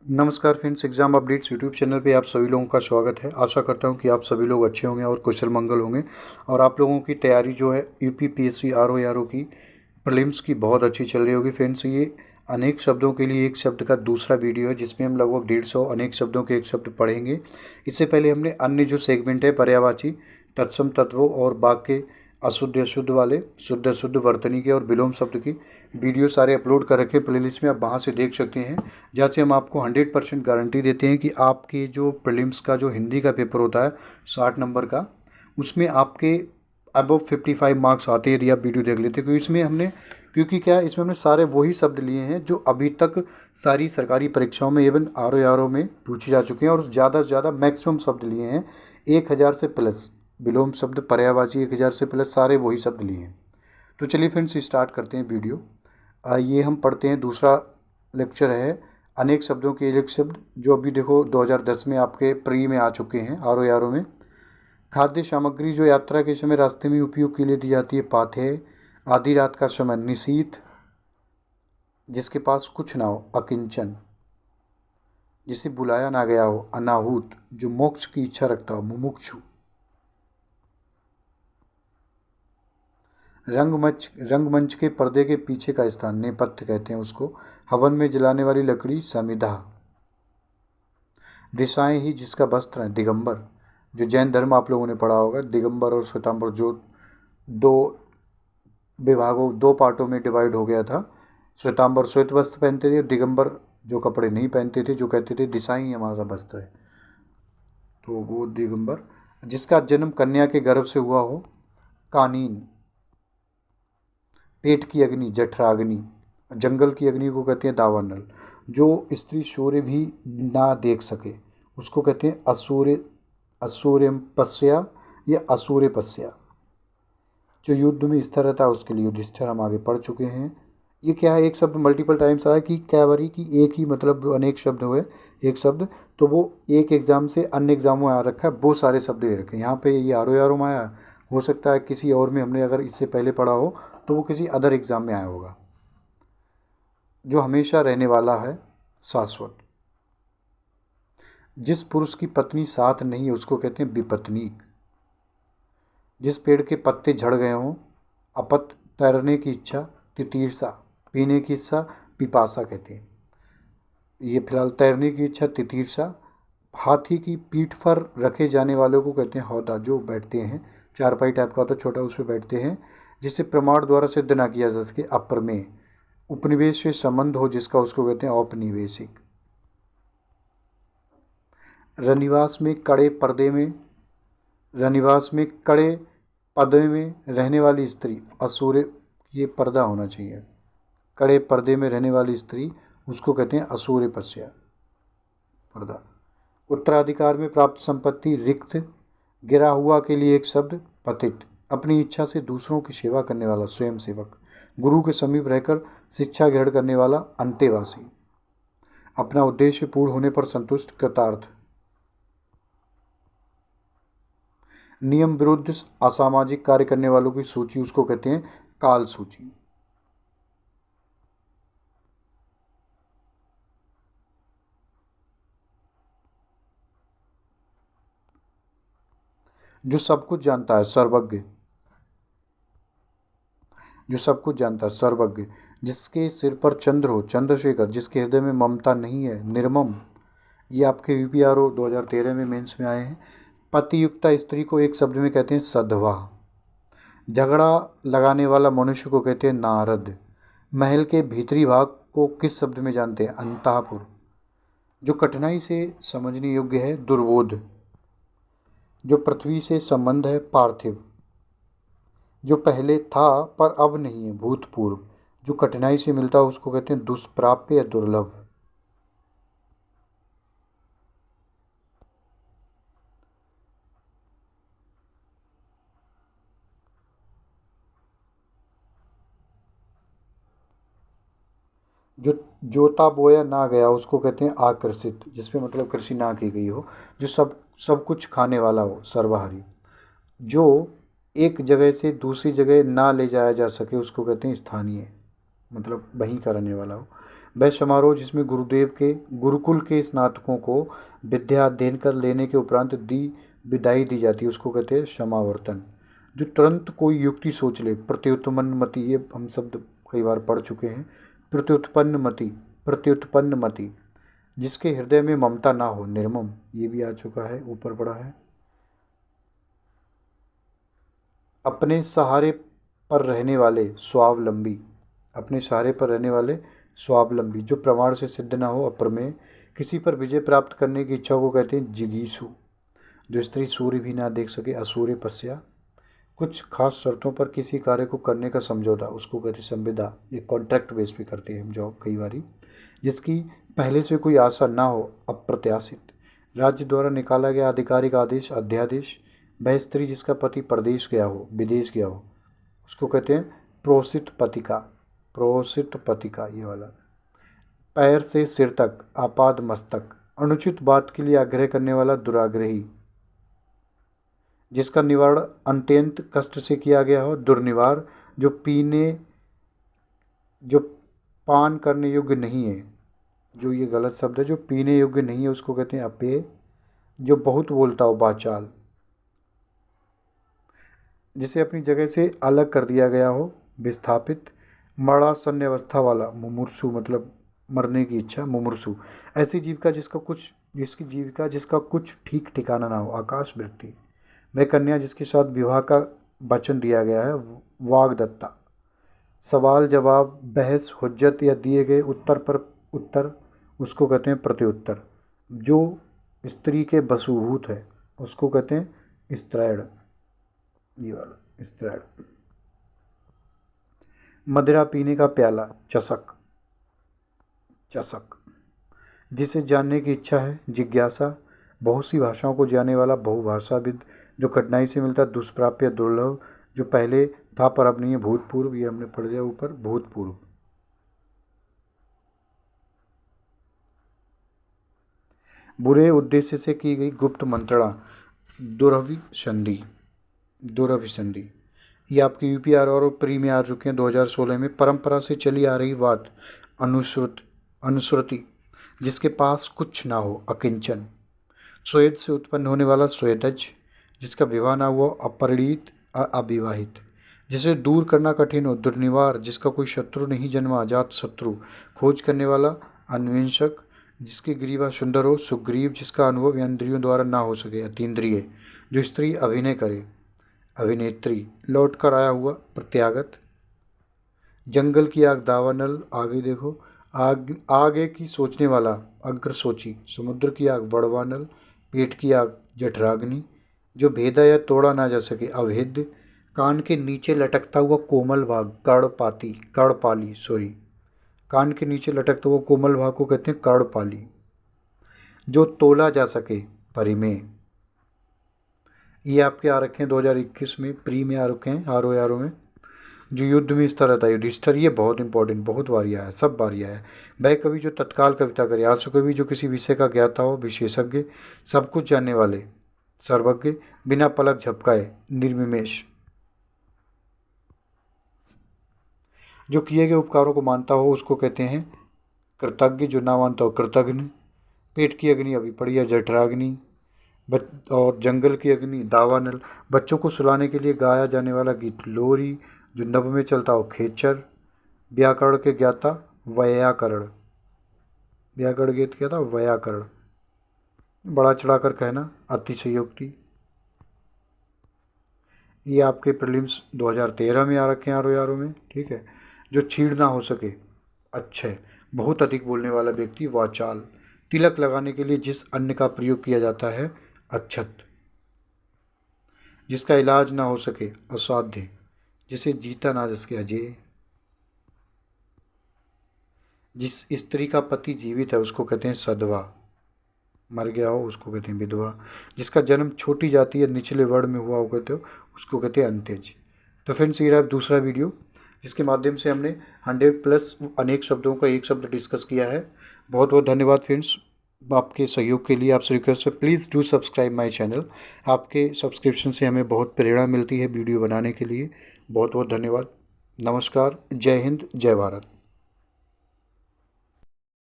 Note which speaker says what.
Speaker 1: नमस्कार friends, exam updates YouTube channel पे आप सभी लोगों का स्वागत है। आशा करता हूँ कि आप सभी लोग अच्छे होंगे और कुशल मंगल होंगे और आप लोगों की तैयारी जो है यूपीपीएससी आरओ की प्रीलिम्स की बहुत अच्छी चल रही होगी। फ्रेंड्स, ये अनेक शब्दों के लिए एक शब्द का दूसरा वीडियो है जिसमें हम लगभग 150 अनेक शब्दों के एक शब्द पढ़ेंगे। इससे पहले हमने अन्य जो सेगमेंट है पर्यायवाची, तत्सम तत्वों और वाक्य अशुद्ध अशुद्ध वाले, शुद्ध अशुद्ध, वर्तनी के और विलोम शब्द की वीडियो सारे अपलोड कर रखे हैं प्लेलिस्ट में, आप वहाँ से देख सकते हैं। जहाँ से हम आपको 100% गारंटी देते हैं कि आपके जो प्रीलिम्स का जो हिंदी का पेपर होता है 60 नंबर का, उसमें आपके अबव 55 मार्क्स आते हैं यदि आप वीडियो देख लेते हैं। क्योंकि क्या है, इसमें हमने सारे वही शब्द लिए हैं जो अभी तक सारी सरकारी परीक्षाओं में इवन आर ओ में पूछे जा चुके हैं, और ज़्यादा से ज़्यादा मैक्सिमम शब्द लिए हैं 1000 से प्लस। विलोम शब्द, पर्यायवाची 1000 से प्लस, सारे वही शब्द लिए हैं। तो चलिए फ्रेंड्स, स्टार्ट करते हैं वीडियो। ये हम पढ़ते हैं, दूसरा लेक्चर है अनेक शब्दों के एक शब्द, जो अभी देखो 2010 में आपके प्री में आ चुके हैं आर ओ में। खाद्य सामग्री जो यात्रा के समय रास्ते में उपयोग के लिए दी जाती है, पाथेय। आधी रात का समय, निशीथ। जिसके पास कुछ ना हो, अकिंचन। जिसे बुलाया ना गया हो, अनाहूत। जो मोक्ष की इच्छा रखता हो, मुमुक्षु। रंगमंच के पर्दे के पीछे का स्थान, नेपथ्य कहते हैं उसको। हवन में जलाने वाली लकड़ी, समिधा। दिशाएं ही जिसका वस्त्र है, दिगंबर। जो जैन धर्म आप लोगों ने पढ़ा होगा, दिगंबर और श्वेतांबर, जो दो दो पार्टों में डिवाइड हो गया था। श्वेतांबर श्वेत वस्त्र पहनते थे और दिगंबर जो कपड़े नहीं पहनते थे, जो कहते थे दिशाएं ही हमारा वस्त्र है, तो वो दिगंबर। जिसका जन्म कन्या के गर्भ से हुआ हो, कानीन। पेट की अग्नि, जठराग्नि। जंगल की अग्नि को कहते हैं दावानल। जो स्त्री सूर्य भी ना देख सके उसको कहते हैं असूर्य, असूर्यपस्या या असूर्यपस्या। जो युद्ध में स्थिर रहता है उसके लिए युधिष्ठिर, हम आगे पढ़ चुके हैं। ये क्या है, एक शब्द मल्टीपल टाइम्स आया कि क्या बारी कि एक ही मतलब अनेक शब्द हुए, एक शब्द, तो वो एक एग्जाम से अन्य एग्जाम में आ रखा है, वो सारे शब्द ले रखे हैं। यहाँ पे ये आर ओ में आया, हो सकता है किसी और में हमने अगर इससे पहले पढ़ा हो तो वो किसी अदर एग्जाम में आया होगा। जो हमेशा रहने वाला है, शाश्वत। जिस पुरुष की पत्नी साथ नहीं है उसको कहते हैं विपत्नीक। जिस पेड़ के पत्ते झड़ गए हों, अपत। तैरने की इच्छा, तितीर्षा। पीने की इच्छा, पिपासा कहते हैं। ये फिलहाल तैरने की इच्छा, तितीर्षा। हाथी की पीठ पर रखे जाने वालों को कहते हैं हौदा, जो बैठते हैं, चारपाई टाइप का होता है छोटा, उस पर बैठते हैं, जिसे प्रमाण द्वारा सिद्ध ना किया जा सके, अप्रमेय। उपनिवेश से संबंध हो जिसका, उसको कहते हैं औपनिवेशिक। रनिवास में कड़े पर्दे में, रनिवास में कड़े पर्दे में रहने वाली स्त्री, असूर्य। ये पर्दा होना चाहिए। कड़े पर्दे में रहने वाली स्त्री, उसको कहते हैं असूर्यपस्या, पर्दा। उत्तराधिकार में प्राप्त संपत्ति, रिक्त। गिरा हुआ के लिए एक शब्द, पतित। अपनी इच्छा से दूसरों की सेवा करने वाला, स्वयं सेवक। गुरु के समीप रहकर शिक्षा ग्रहण करने वाला, अंतेवासी। अपना उद्देश्य पूर्ण होने पर संतुष्ट, कृतार्थ। नियम विरुद्ध असामाजिक कार्य करने वालों की सूची, उसको कहते हैं काल सूची। जो सब कुछ जानता है, सर्वज्ञ। जो सब कुछ जानता है, सर्वज्ञ। जिसके सिर पर चंद्र हो, चंद्रशेखर। जिसके हृदय में ममता नहीं है, निर्मम। ये आपके यूपीआरओ 2013 में मेंस में आए हैं। पतियुक्ता स्त्री को एक शब्द में कहते हैं सधवा। झगड़ा लगाने वाला मनुष्य को कहते हैं नारद। महल के भीतरी भाग को किस शब्द में जानते हैं, अंतःपुर। जो कठिनाई से समझने योग्य है, दुर्बोध। जो पृथ्वी से संबंध है, पार्थिव। जो पहले था पर अब नहीं है, भूतपूर्व। जो कठिनाई से मिलता है उसको कहते हैं दुष्प्राप्य या दुर्लभ। जो जोता बोया ना गया उसको कहते हैं आकर्षित, जिसमें मतलब कृषि ना की गई हो। जो सब सब कुछ खाने वाला हो, सर्वहारी। जो एक जगह से दूसरी जगह ना ले जाया जा सके उसको कहते हैं स्थानीय, मतलब वहीं का रहने वाला हो। वह समारोह जिसमें गुरुदेव के गुरुकुल के स्नातकों को विद्या अध्ययन कर लेने के उपरांत विदाई दी जाती है उसको कहते हैं समावर्तन। जो तुरंत कोई युक्ति सोच ले, प्रत्युत्पन्नमति, ये हम शब्द कई बार पढ़ चुके हैं। प्रत्युत्पन्नमति, जिसके हृदय में ममता ना हो, निर्मम, ये भी आ चुका है, ऊपर पड़ा है। अपने सहारे पर रहने वाले स्वावलंबी, अपने सहारे पर रहने वाले स्वावलंबी, जो प्रमाण से सिद्ध ना हो, अप्रमेय, किसी पर विजय प्राप्त करने की इच्छा को कहते हैं जिगीषु। जो स्त्री सूर्य भी ना देख सके, असूर्य पश्या। कुछ खास शर्तों पर किसी कार्य को करने का समझौता, उसको कहते हैं संविदा। ये कॉन्ट्रैक्ट बेस पे करते हैं हम जॉब कई बारी। जिसकी पहले से कोई आशा ना हो, अप्रत्याशित। राज्य द्वारा निकाला गया आधिकारिक आदेश, अध्यादेश। वह स्त्री जिसका पति परदेश गया हो, विदेश गया हो, उसको कहते हैं प्रोसित पतिका। प्रोसित पतिका ये वाला। पैर से सिर तक, आपाद मस्तक, अनुचित बात के लिए आग्रह करने वाला दुराग्रही। जिसका निवारण अत्यंत कष्ट से किया गया हो, दुर्निवार। जो पान करने योग्य नहीं है, जो ये गलत शब्द है, जो पीने योग्य नहीं है उसको कहते हैं अपेय। जो बहुत बोलता हो, वाचाल। जिसे अपनी जगह से अलग कर दिया गया हो, विस्थापित। मरणासन्न अवस्था वाला, मुमूर्षु, मतलब मरने की इच्छा, मुमूर्षु। ऐसी जीविका जिसका कुछ ठीक ठिकाना ना हो, आकाश वृत्ति। वह कन्या जिसके साथ विवाह का वचन दिया गया है, वाग्दत्ता। सवाल जवाब, बहस, हुज्जत या दिए गए उत्तर पर उत्तर, उसको कहते हैं प्रत्युत्तर। जो स्त्री के वशीभूत है उसको कहते हैं स्त्रैण, ये वाला स्त्रैण। मदिरा पीने का प्याला, चषक। चषक। जिसे जानने की इच्छा है, जिज्ञासा। बहुत सी भाषाओं को जानने वाला, बहुभाषाविद। जो कठिनाई से मिलता, दुष्प्राप्य, दुर्लभ। जो पहले था पर अब नहीं है, भूतपूर्व, ये हमने पढ़ लिया ऊपर, भूतपूर्व। बुरे उद्देश्य से की गई गुप्त मंत्रणा, दुरभिसंधि। दुरभिसंधि। ये आपके यूपीआर और प्री में आ चुके हैं 2016 में। परंपरा से चली आ रही बात, अनुश्रुति। जिसके पास कुछ ना हो, अकिंचन। स्वेद से उत्पन्न होने वाला, स्वेदज। जिसका विवाह ना हुआ, अपरिणीत, अविवाहित। जिसे दूर करना कठिन हो, दुर्निवार। जिसका कोई शत्रु नहीं जन्मा, अजात शत्रु। खोज करने वाला, अन्वेषक। जिसकी ग्रीवा सुंदर हो, सुग्रीव। जिसका अनुभव इंद्रियों द्वारा ना हो सके, अतीन्द्रिय। जो स्त्री अभिनय करे, अभिनेत्री। लौट कर आया हुआ, प्रत्यागत। जंगल की आग, दावानल, आगे देखो। आगे की सोचने वाला, अग्रसोची। समुद्र की आग, वड़वानल। पेट की आग, जठराग्नि। जो भेदा या तोड़ा ना जा सके, अभेद्य। कान के नीचे लटकता हुआ कोमल भाग, कर्णपाली। कान के नीचे लटकता हुआ कोमल भाग को कहते हैं कर्णपाली। जो तोला जा सके, परिमेय। ये आपके आ रखे हैं 2021 में, प्री में आ रखे हैं, आर में। जो युद्ध में स्तर रहता है, युधिष्ठिर, ये बहुत इंपॉर्टेंट, बहुत बार आया है, सब बार आया है। वह कवि जो तत्काल कविता करे, आशु कवि जो किसी विषय का ज्ञाता हो, विशेषज्ञ। सब कुछ जानने वाले, सर्वज्ञ। बिना पलक झपकाए, निर्विमेष। जो किए गए उपकारों को मानता हो उसको कहते हैं कृतज्ञ। जो ना मानता हो, कृतघ्न। पेट की अग्नि अभी पड़ी है, जठराग्नि। और जंगल की अग्नि, दावानल। बच्चों को सुलाने के लिए गाया जाने वाला गीत, लोरी। जो नभ में चलता हो, खेचर। व्याकरण के ज्ञाता, वैयाकरण। व्याकरण गीत क्या था, वैयाकरण। बड़ा चढ़ाकर कहना, अतिशयोक्ति। ये आपके प्रीलिम्स 2013 में आ रखे हैं, आर में, ठीक है। जो छीड़ ना हो सके, अच्छे। बहुत अधिक बोलने वाला व्यक्ति, वाचाल। तिलक लगाने के लिए जिस अन्न का प्रयोग किया जाता है, अच्छत। जिसका इलाज ना हो सके, असाध्य। जिसे जीता ना जा सके, अजेय। जिस स्त्री का पति जीवित है उसको कहते हैं सधवा, मर गया हो उसको कहते हैं विधवा। जिसका जन्म छोटी जाति या निचले वर्ण में हुआ हो कहते हो, उसको कहते हैं अंत्यज। तो फ्रेंड्स, ये रहा दूसरा वीडियो जिसके माध्यम से हमने 100+ अनेक शब्दों का एक शब्द डिस्कस किया है। बहुत बहुत धन्यवाद फ्रेंड्स आपके सहयोग के लिए। आपसे रिक्वेस्ट है, please do subscribe my channel. आपके सब्सक्रिप्शन से हमें बहुत प्रेरणा मिलती है वीडियो बनाने के लिए। बहुत बहुत धन्यवाद। नमस्कार, जय हिंद, जय भारत।